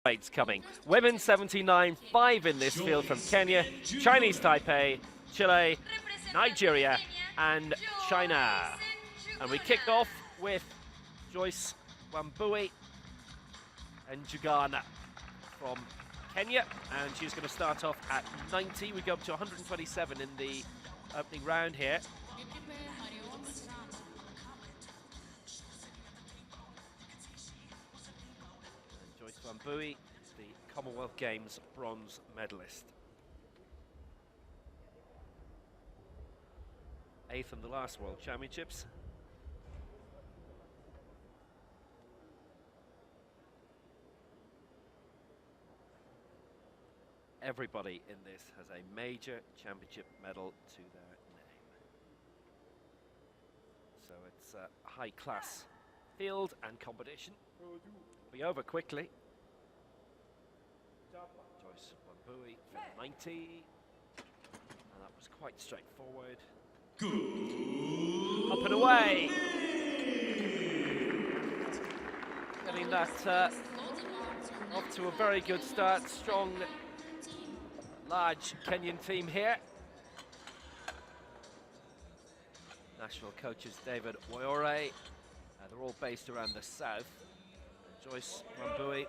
Weights coming. Women 79, 5 in this field from Kenya, Chinese Taipei, Chile, Nigeria, and China. And we kicked off with Joyce Wambui and Njuguna from Kenya, and she's going to start off at 90. We go up to 127 in the opening round here. Joyce Wambui, the Commonwealth Games bronze medalist. 8th in the last World Championships. Everybody in this has a major championship medal to their name. So it's a high-class field and competition. It'll be over quickly. Joyce Wambui for 90. And that was quite straightforward. Up and away. Getting that off to a very good start. Strong, large Kenyan team here. National coaches David Wayore. They're all based around the south. Joyce Wambui.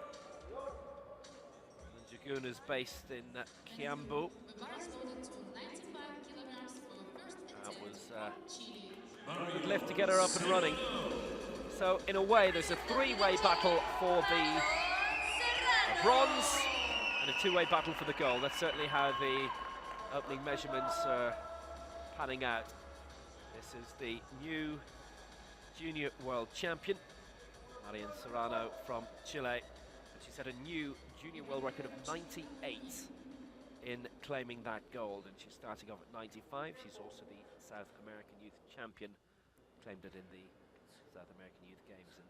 Njuguna is based in Kiambu. That was a good lift to get her up and running. So in a way, there's a three-way battle for the bronze and a two-way battle for the gold. That's certainly how the opening measurements are panning out. This is the new junior world champion, Marion Serrano from Chile. She's had a new junior world record of 98 in claiming that gold, and she's starting off at 95. She's also the South American Youth Champion, claimed it in the South American Youth Games in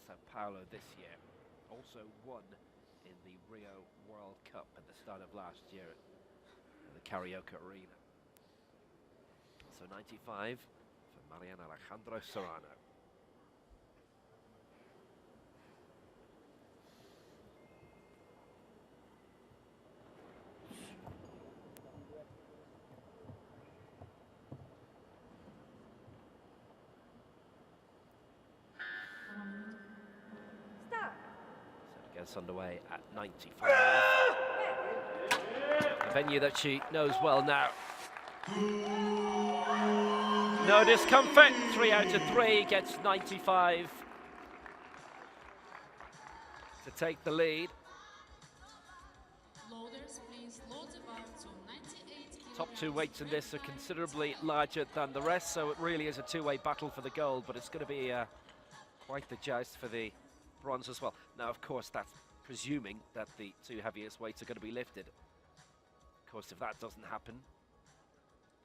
Sao Paulo this year. Also won in the Rio World Cup at the start of last year at the Karaoke Arena. So 95 for Marion Alejandro Serrano. Gets underway at 95. A venue that she knows well now. No discomfort. 3 out of 3 gets 95 to take the lead. Top two weights in this are considerably larger than the rest, so it really is a two-way battle for the gold, but it's going to be quite the joust for the bronze as well. Now, of course, that's presuming that the two heaviest weights are going to be lifted. Of course, if that doesn't happen,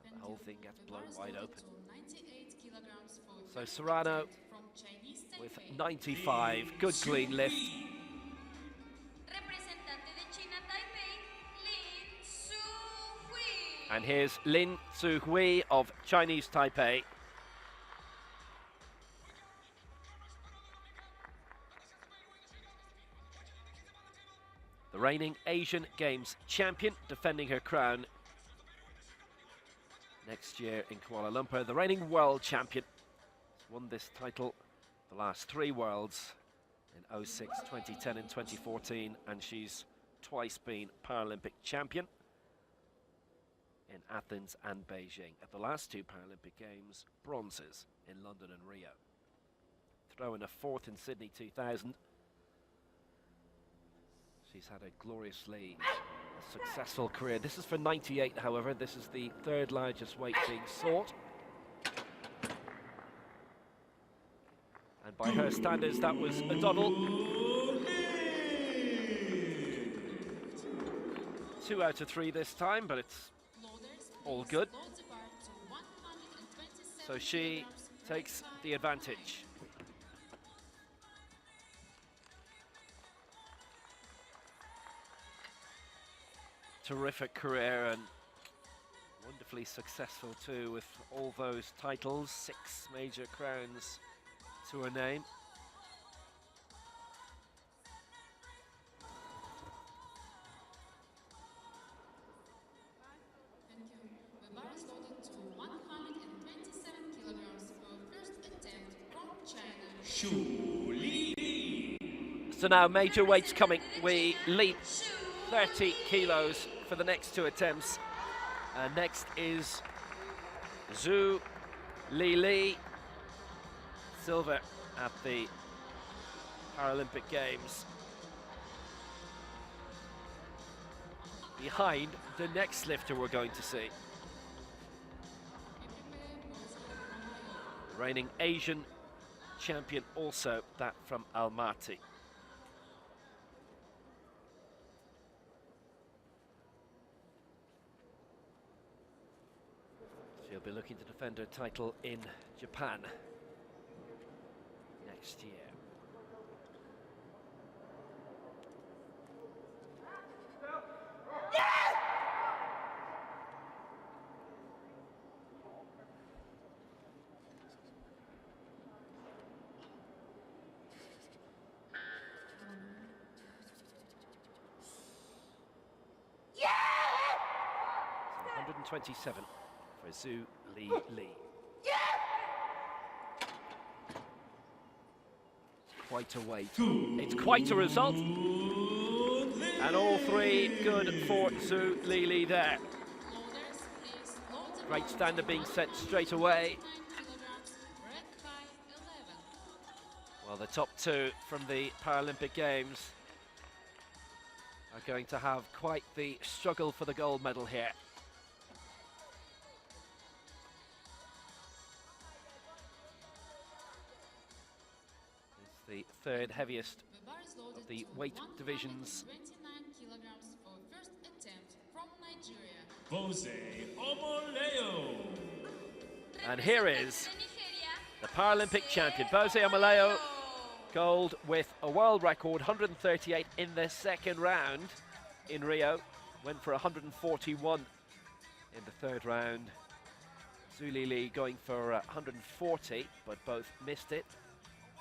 then the whole thing gets blown wide open. So Serrano with 95, good clean lift. And here's Tzu-Hui of Chinese Taipei. The reigning Asian Games champion, defending her crown next year in Kuala Lumpur. The reigning world champion, won this title the last 3 worlds in 06, 2010 and 2014, and she's twice been Paralympic champion in Athens and Beijing. At the last 2 Paralympic Games, bronzes in London and Rio. Throw in a 4th in Sydney 2000. She's had a gloriously successful career. This is for 98, however. This is the 3rd largest weight being sought. And by her standards, that was a doddle. 2 out of 3 this time, but it's all good. So she takes the advantage. Terrific career and wonderfully successful too, with all those titles, 6 major crowns to her name. So now major weights coming. We leap 30 kilos for the next two attempts. Next is Lili, silver at the Paralympic Games. Behind the next lifter we're going to see. Reigning Asian champion also, that from Almaty. She'll be looking to defend her title in Japan next year. Yeah! 127 for Tzu-Hui. Quite a weight. It's quite a result. And all three good for Tzu-Hui there. Great standard being set straight away. Well, the top two from the Paralympic Games are going to have quite the struggle for the gold medal here. The third heaviest of the weight divisions. Bose, Omolayo. And here is the Paralympic champion, Bose Omolayo, gold with a world record, 138 in the second round in Rio. Went for 141 in the third round. Tzu-Hui going for 140, but both missed it.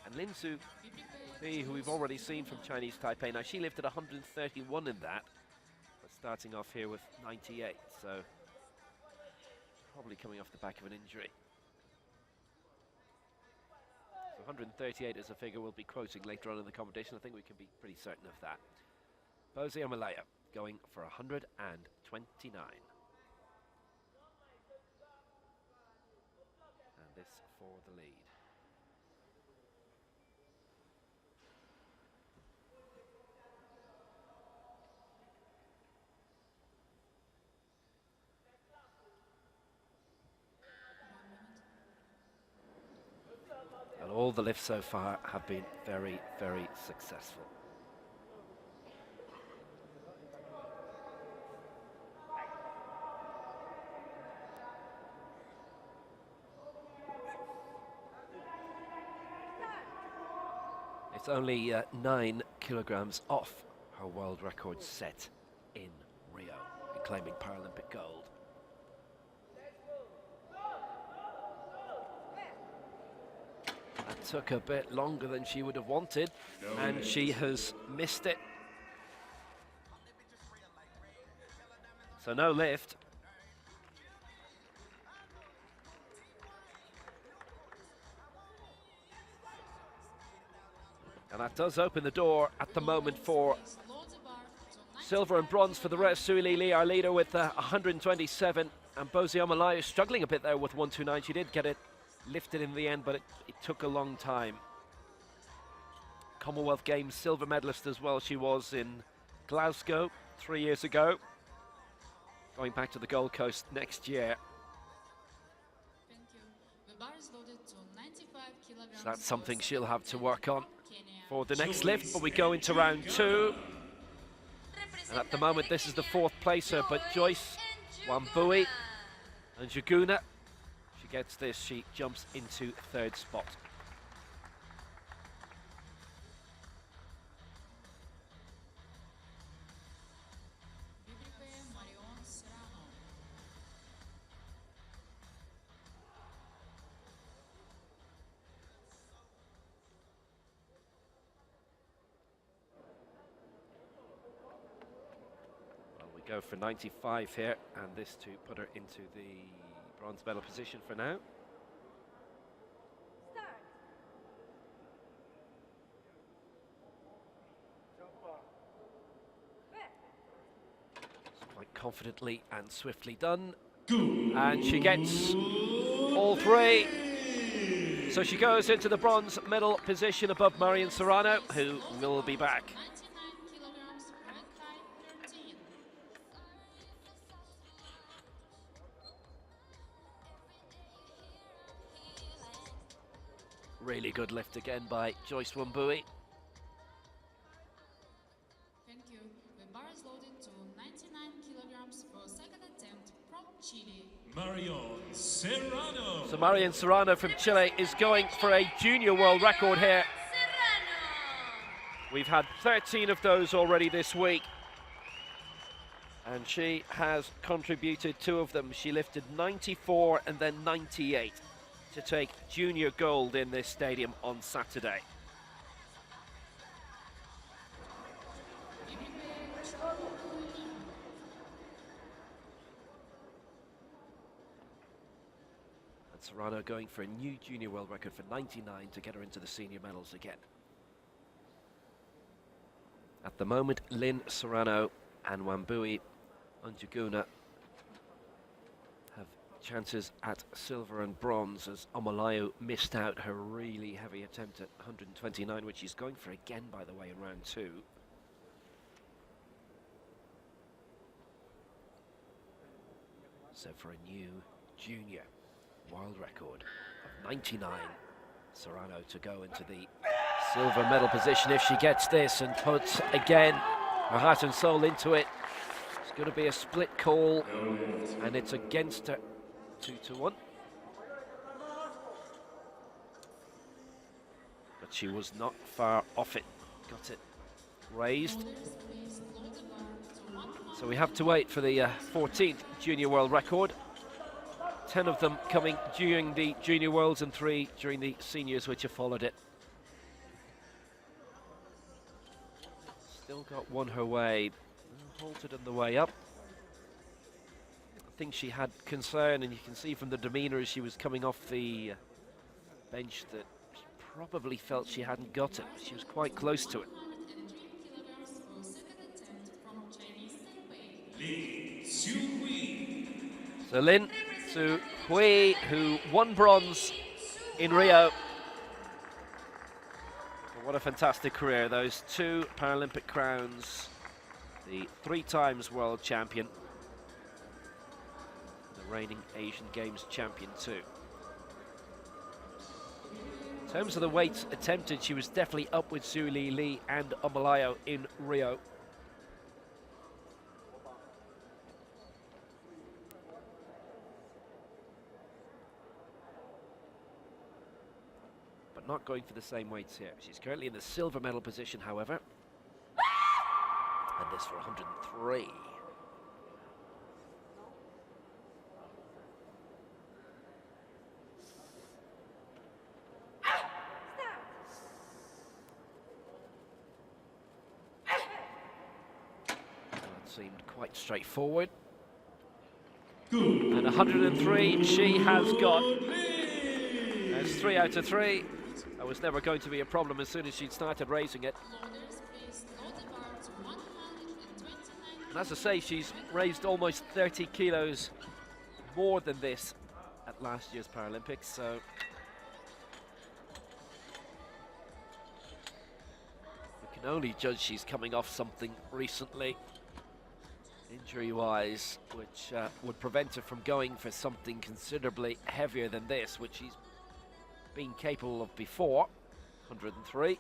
And Tzu-Hui, who we've already seen from Chinese Taipei, now she lifted 131 in that, but starting off here with 98, so probably coming off the back of an injury. So 138 is a figure we'll be quoting later on in the competition. I think we can be pretty certain of that. Bose Omolayo going for 129. And this for the lead. And all the lifts so far have been very, very successful. It's only 9 kilograms off her world record set in Rio, claiming Paralympic gold. That took a bit longer than she would have wanted, and she has missed it. So no lift. And that does open the door at the moment for silver and bronze for the rest. Tzu-Hui, our leader, with 127, and Bose Omolayo struggling a bit there with 129. She did get it lifted in the end, but it took a long time. Commonwealth Games silver medalist as well she was in Glasgow 3 years ago. Going back to the Gold Coast next year. So that's something she'll have to work on for the next lift, but we go into round two. And at the moment this is the fourth placer, but Joyce, Wambui and Njuguna, she gets this, she jumps into third spot. Go for 95 here, and this to put her into the bronze medal position for now. confidently and swiftly done. And she gets all three. So she goes into the bronze medal position above Marion Serrano, who will be back. 99 kilograms, rank high 13. Really good lift again by Joyce Wambui. Thank you. The bar is loaded to 99 kilograms for second attempt from Chile. Marion Serrano. So Marion Serrano from Chile is going for a junior world record here. We've had 13 of those already this week, and she has contributed 2 of them. She lifted 94 and then 98 to take junior gold in this stadium on Saturday. And Serrano going for a new junior world record for 99 to get her into the senior medals again. At the moment, Lin, Serrano and Wambui Njuguna have chances at silver and bronze, as Omolayo missed out her really heavy attempt at 129, which she's going for again, by the way, in round 2. So for a new junior world record of 99, Serrano to go into the silver medal position if she gets this and puts again her heart and soul into it. It's going to be a split call, and it's against her 2-1. But she was not far off it. Got it raised. So we have to wait for the 14th junior world record. 10 of them coming during the junior worlds and 3 during the seniors, which have followed it. Still got one her way, halted on the way up. I think she had concern, and you can see from the demeanour as she was coming off the bench that she probably felt she hadn't got it. She was quite close to it. 103 kilograms for second attempt from Chinese Taipei. Tzu-Hui. So Lin Tzu-Hui, who won bronze in Rio. What a fantastic career, those 2 Paralympic crowns, the 3 times world champion, the reigning Asian Games champion too. In terms of the weights attempted, she was definitely up with Lili and Omolayo in Rio. Not going for the same weights here. She's currently in the silver medal position, however. And this for 103. That seemed quite straightforward. And 103 she has got. There's 3 out of 3. That was never going to be a problem as soon as she'd started raising it. And as I say, she's raised almost 30 kilos more than this at last year's Paralympics, so we can only judge she's coming off something recently, injury-wise, which would prevent her from going for something considerably heavier than this, which she's been capable of before. 103.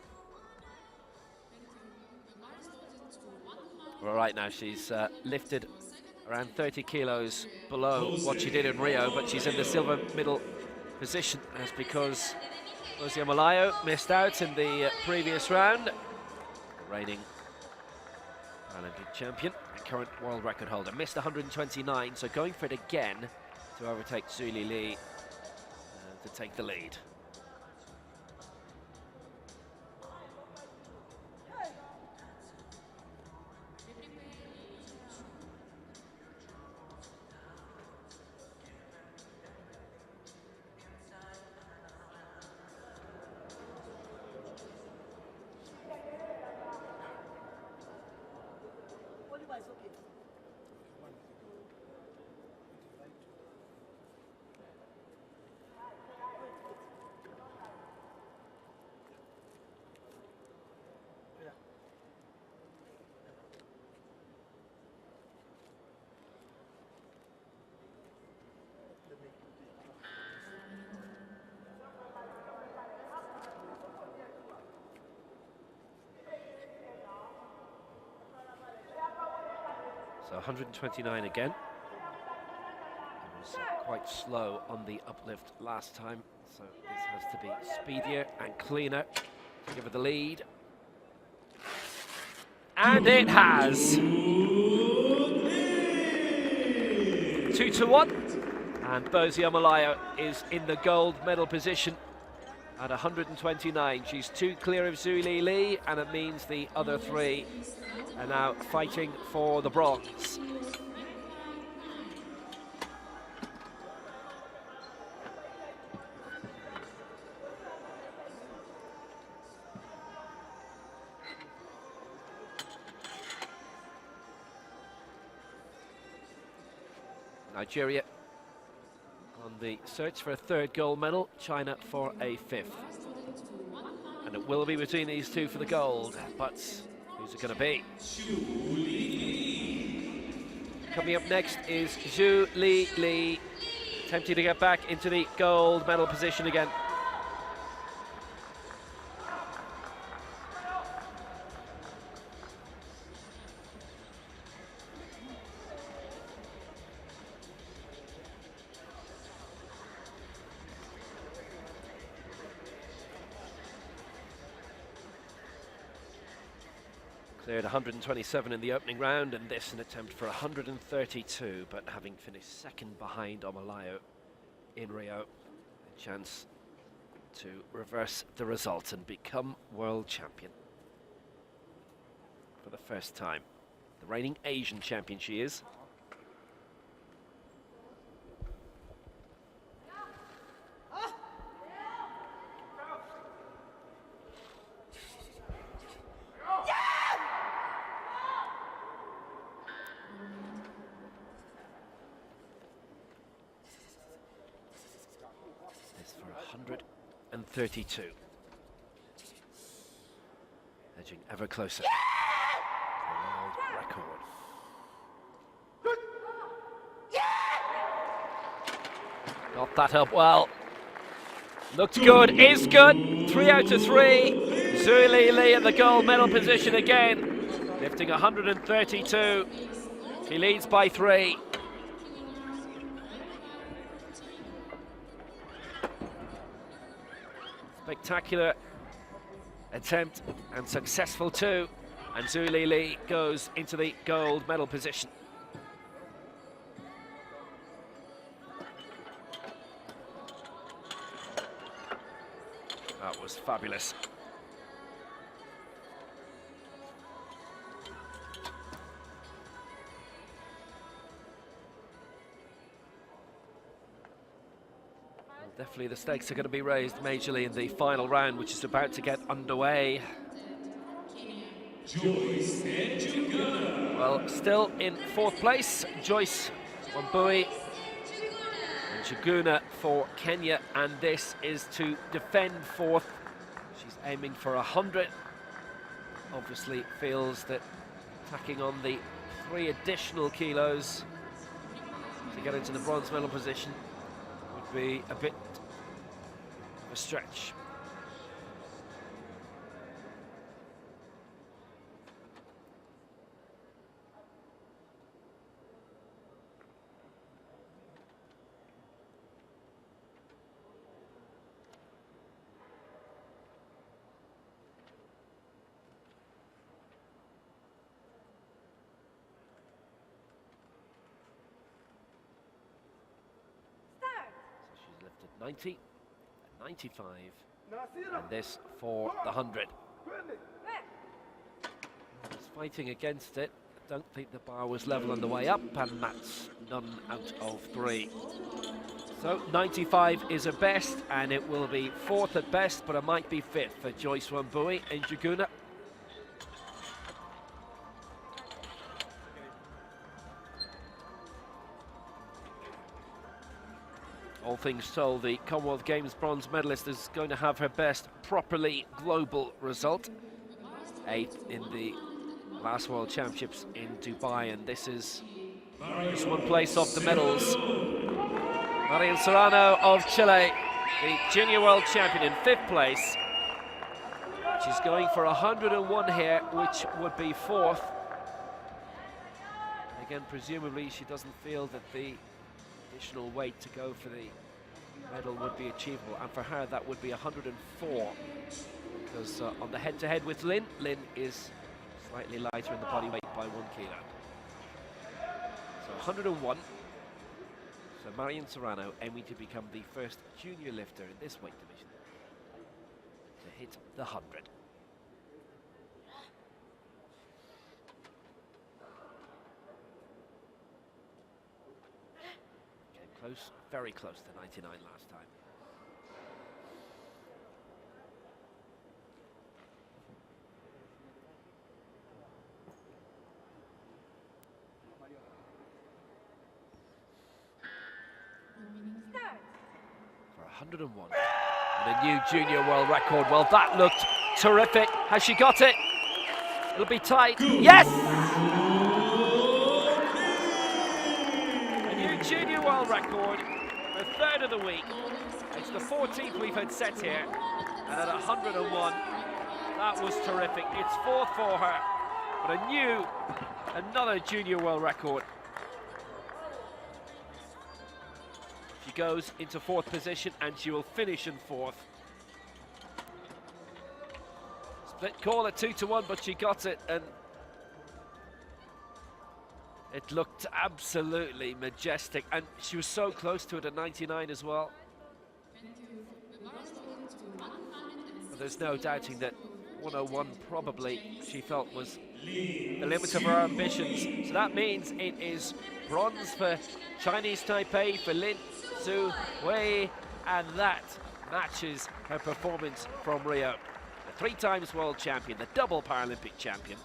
Well, right now she's lifted around 30 kilos below what she did in Rio, but she's in the silver middle position. That's because Bose Omolayo missed out in the previous round. The reigning Paralympic champion and current world record holder missed 129, so going for it again to overtake Lili to take the lead. So 129 again. It was quite slow on the uplift last time, so this has to be speedier and cleaner to give her the lead. And it has. 2-1. And Bose Omolayo is in the gold medal position at 129. She's 2 clear of Lili, and it means the other 3 are now fighting for the bronze. Nigeria on the search for a 3rd gold medal, China for a 5th. And it will be between these 2 for the gold, but who's it going to be? Coming up next is Lili, attempting to get back into the gold medal position again. Cleared 127 in the opening round, and this an attempt for 132, but having finished 2nd behind Omolayo in Rio, a chance to reverse the result and become world champion for the first time. The reigning Asian champion she is. For 132. Edging ever closer to the world record. Got that up well. Looked good, is good. 3 out of 3. Lili in the gold medal position again. Lifting 132. She leads by 3. Spectacular attempt and successful too, and Lili goes into the gold medal position. That was fabulous. Definitely the stakes are going to be raised majorly in the final round, which is about to get underway. Joyce and Njuguna. Well, still in 4th place, Joyce, Wambui, and Njuguna for Kenya, and this is to defend 4th. She's aiming for 100. Obviously feels that tacking on the 3 additional kilos to get into the bronze medal position would be a bit of a stretch. So she's lifted 90, 95, and this for the 100. She's fighting against it. I don't think the bar was level on the way up, and that's none out of 3. So 95 is her best, and it will be 4th at best, but it might be 5th for Joyce Wambui and Njuguna. All things told, the Commonwealth Games bronze medalist is going to have her best properly global result. 8th in the last World Championships in Dubai, and this is just 1 place off the medals. Marion Serrano of Chile, the junior world champion, in 5th place. She's going for 101 here, which would be 4th. Again, presumably she doesn't feel that the additional weight to go for the medal would be achievable, and for her that would be 104, because on the head-to-head with Lin is slightly lighter in the body weight by 1 kilo. So 101. So Marion Serrano aiming to become the first junior lifter in this weight division to hit the 100. Came close, very close to 99 last time. For 101 and a new junior world record. Well, that looked terrific. Has she got it? It'll be tight. Yes! A new junior world record, the third of the week. It's the 14th we've had set here, and at 101, that was terrific. It's fourth for her, but another junior world record. She goes into fourth position and she will finish in fourth. Split call at 2-1, but she got it, and it looked absolutely majestic, and she was so close to it at 99 as well. But there's no doubting that 101 probably she felt was the limit of her ambitions. So that means it is bronze for Chinese Taipei for Tzu-Hui, and that matches her performance from Rio. The 3 times world champion, the double Paralympic champion.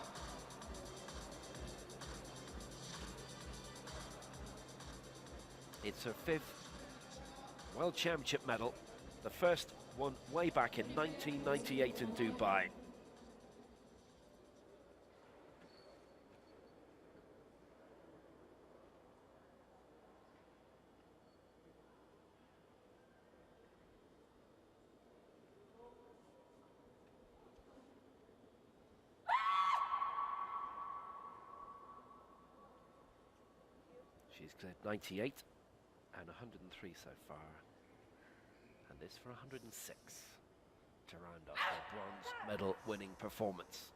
It's her 5th world championship medal, the first one way back in 1998 in Dubai. She's cleared 98 and 103 so far, and this for 106 to round up her bronze medal winning performance.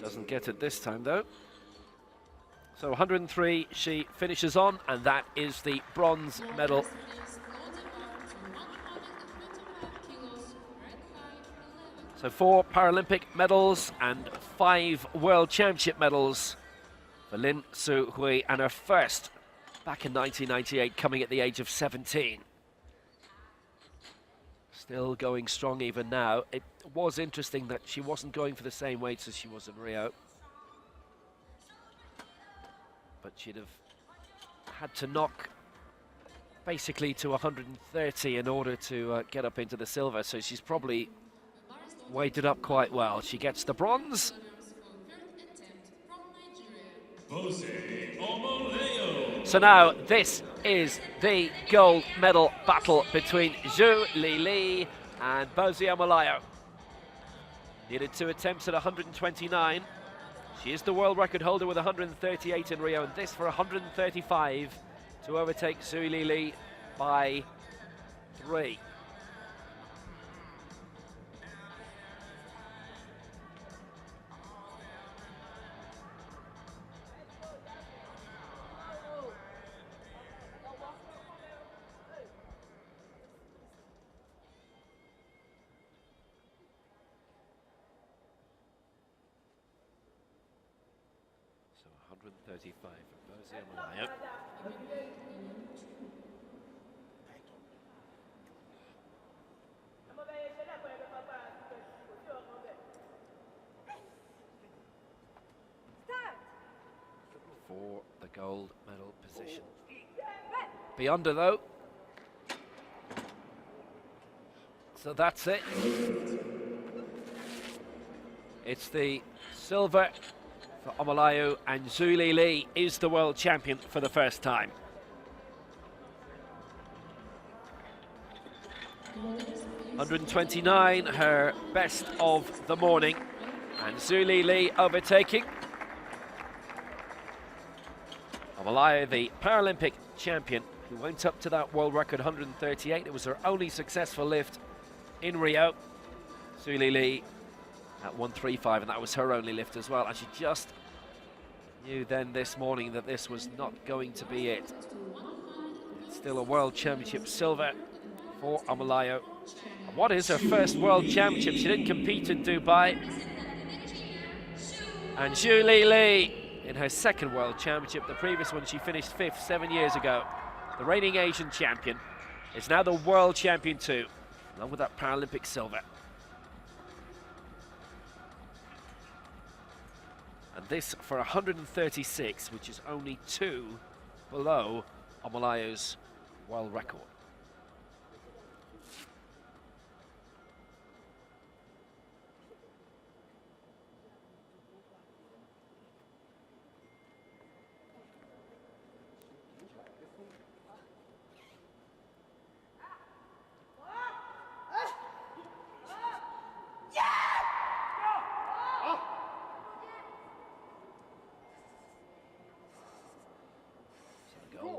Doesn't get it this time though. So 103 she finishes on, and that is the bronze medal. So 4 Paralympic medals and 5 World Championship medals for Tzu-Hui, and her first back in 1998, coming at the age of 17. Still going strong even now. It was interesting that she wasn't going for the same weights as she was in Rio, but she'd have had to knock basically to 130 in order to get up into the silver, so she's probably weighted up quite well. She gets the bronze. Bose, Omolayo. So now this is the gold medal battle between Lili and Bose Omolayo. Needed 2 attempts at 129. She is the world record holder with 138 in Rio, and this for 135 to overtake Lili by 3. So 135 for Bose Omolayo. For the gold medal position. Beyond her though. So that's it. It's the silver for Omolayo, and Lili is the world champion for the first time. 129, her best of the morning. And Lili overtaking. Omolayo, the Paralympic champion, who went up to that world record 138. It was her only successful lift in Rio. Lili at 135, and that was her only lift as well. And she just knew then this morning that this was not going to be it. It's still a World Championship silver for Omolayo. And what is her first World Championship? She didn't compete in Dubai. And Lili in her second World Championship. The previous one she finished 5th 7 years ago. The reigning Asian champion is now the World Champion too, along with that Paralympic silver. And this for 136, which is only 2 below Omolayo's world record.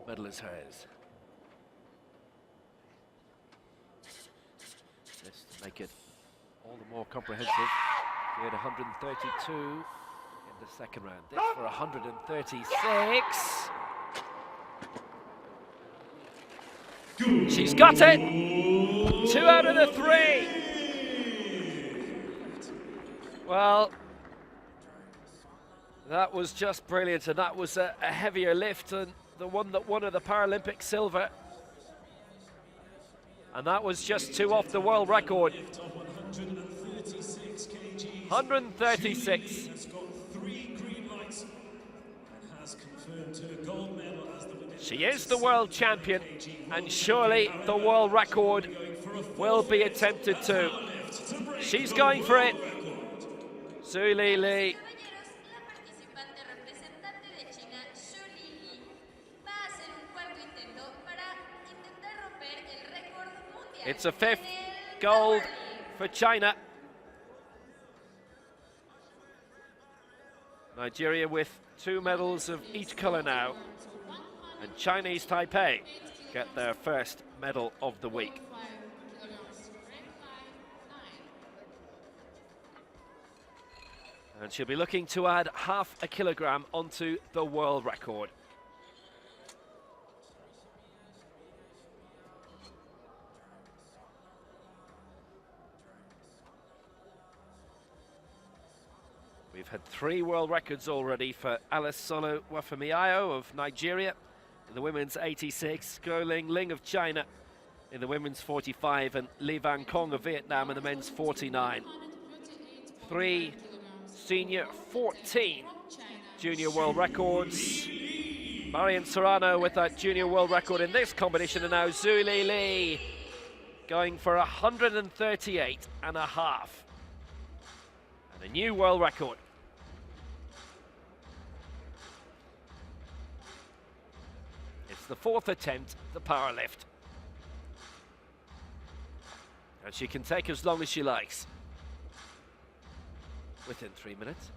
Medal is hers. Just to make it all the more comprehensive, she had 132 in the second round. This for 136. She's got it! 2 out of the 3! Well, that was just brilliant, and that was a heavier lift than the one that won her the Paralympic silver. And that was just 2 off the world record. 136. She is the world champion, and surely the world record will be attempted too. She's going for it. Lili. It's a 5th gold for China. Nigeria with 2 medals of each colour now. And Chinese Taipei get their first medal of the week. And she'll be looking to add half a kilogram onto the world record. We've had 3 world records already for Alice Solo Wafamiayo of Nigeria in the women's 86, Guo Ling of China in the women's 45, and Li Van Kong of Vietnam in the men's 49. 3 senior, 14 junior world records. Marion Serrano with that junior world record in this competition, and now Lili going for 138 and a half. And a new world record. It's the 4th attempt, the power lift. And she can take as long as she likes. Within 3 minutes.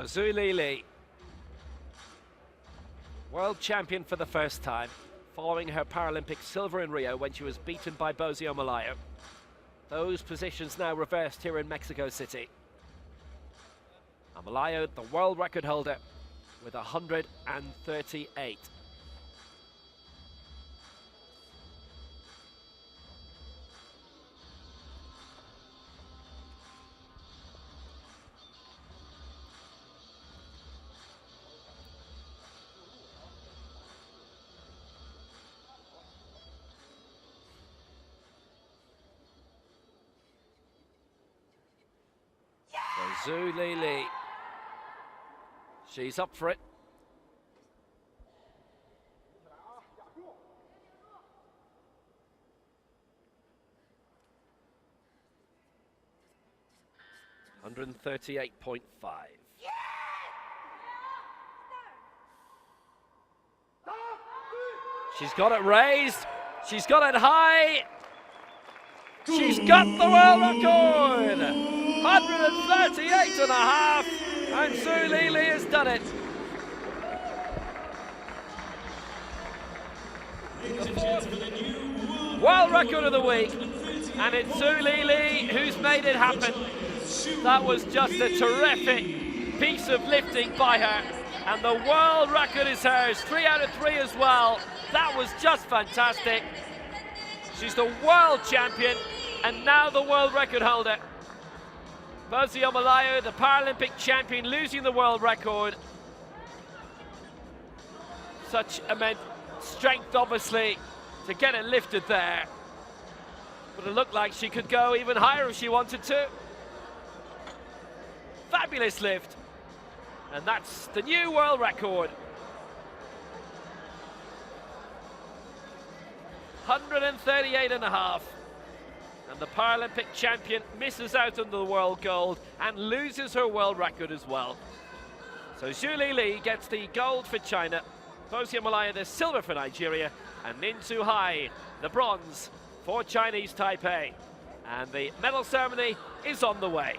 So Lili, world champion for the first time, following her Paralympic silver in Rio when she was beaten by Bose Omolayo. Those positions now reversed here in Mexico City. Omolayo, the world record holder, with 138. Lili. She's up for it. $138.5. She's got it raised. She's got it high. She's got the world record. 138.5. And Lili has done it. World record of the week. And it's Lili who's made it happen. That was just a terrific piece of lifting by her. And the world record is hers. 3 out of 3 as well. That was just fantastic. She's the world champion and now the world record holder. Bose Omolayo, the Paralympic champion, losing the world record. Such immense strength, obviously, to get it lifted there. But it looked like she could go even higher if she wanted to. Fabulous lift. And that's the new world record. 138.5. And the Paralympic champion misses out on the world gold and loses her world record as well. So Lili gets the gold for China, Bose Omolayo the silver for Nigeria, and Tzu-Hui the bronze for Chinese Taipei. And the medal ceremony is on the way.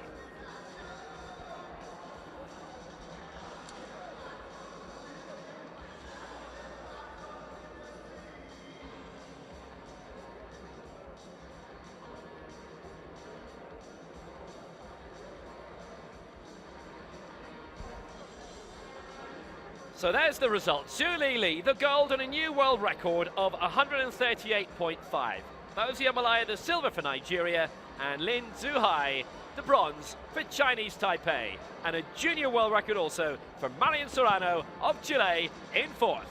So there's the results. Lili, the gold and a new world record of 138.5. Bose Omolayo, the silver for Nigeria, and Tzu-Hui, the bronze for Chinese Taipei. And a junior world record also for Marion Serrano of Chile in 4th.